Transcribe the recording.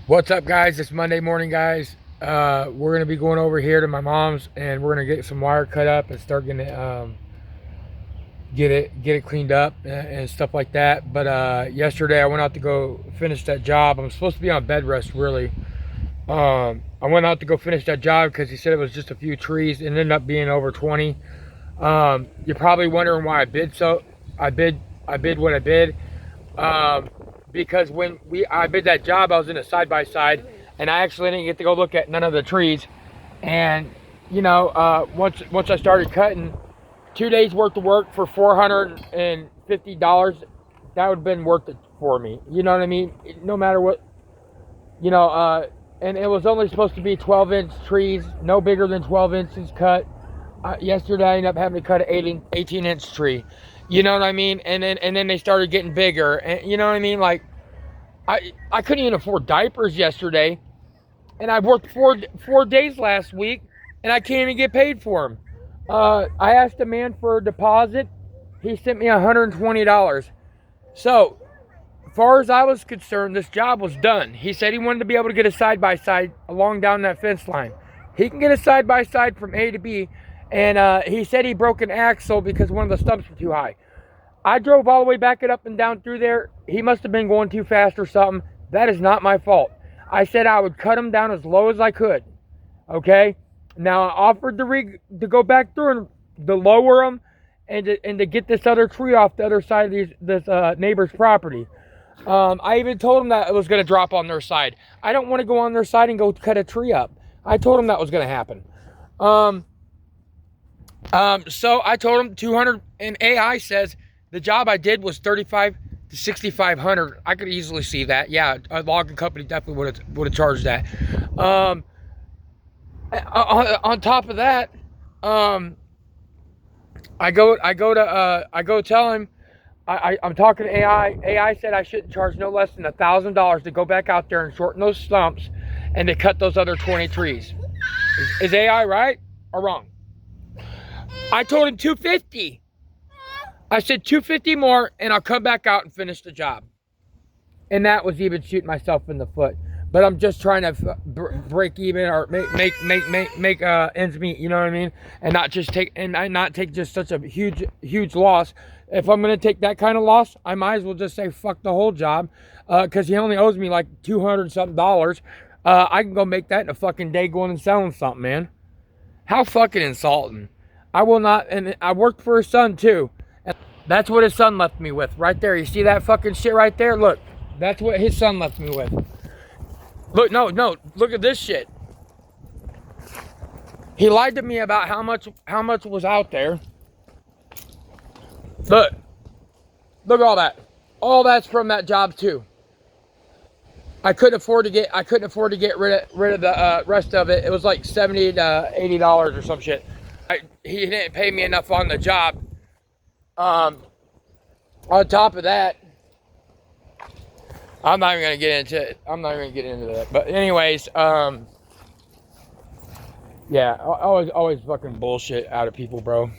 What's up, guys? It's Monday morning, guys. We're gonna be going over here to my mom's, and we're gonna get some wire cut up and start getting it, get it cleaned up and stuff like that. But yesterday I went out to go finish that job. I'm supposed to be on bed rest, really. I went out to go finish that job because he said it was just a few trees. It ended up being over 20. You're probably wondering why I bid so. I bid what I bid. Because when I bid that job, I was in a side by side, and I actually didn't get to go look at none of the trees. And once I started cutting, 2 days worth of work for $450, that would have been worth it for me. You know what I mean? No matter what, you know. And it was only supposed to be 12-inch trees, no bigger than 12 inches cut. Yesterday I ended up having to cut an 18-inch tree. You know what I mean? And then they started getting bigger. And you know what I mean? Like I couldn't even afford diapers yesterday, and I worked four days last week, and I can't even get paid for them. I asked a man for a deposit. He sent me $120. So, as far as I was concerned, this job was done. He said he wanted to be able to get a side-by-side along down that fence line. He can get a side-by-side from A to B, and he said he broke an axle because one of the stumps were too high. I drove all the way back and up and down through there. He must have been going too fast or something. That is not my fault. I said I would cut him down as low as I could. Okay? Now I offered to go back through and to lower him and to get this other tree off the other side of this neighbor's property. I even told him that it was going to drop on their side. I don't want to go on their side and go cut a tree up. I told him that was going to happen. So I told him 200, and AI says the job I did was 35 to 6,500. I could easily see that. Yeah, a logging company definitely would have charged that. On top of that, I go tell him I'm talking to AI. AI said I shouldn't charge no less than $1,000 to go back out there and shorten those stumps and to cut those other 20 trees. Is AI right or wrong? I told him 250. I said 250 more, and I'll come back out and finish the job. And that was even shooting myself in the foot. But I'm just trying to break even or make ends meet. You know what I mean? And not take just such a huge loss. If I'm gonna take that kind of loss, I might as well just say fuck the whole job, because he only owes me like $200 something. I can go make that in a fucking day going and selling something, man. How fucking insulting. I will not, and I worked for his son too. And that's what his son left me with right there. You see that fucking shit right there? Look, that's what his son left me with. Look, no, look at this shit. He lied to me about how much was out there. Look at all that. All that's from that job too. I couldn't afford to get rid of the rest of it. It was like $70 to $80 or some shit. He didn't pay me enough on the job. On top of that, I'm not even gonna get into it. I'm not even gonna get into that. But anyways, yeah, always fucking bullshit out of people, bro.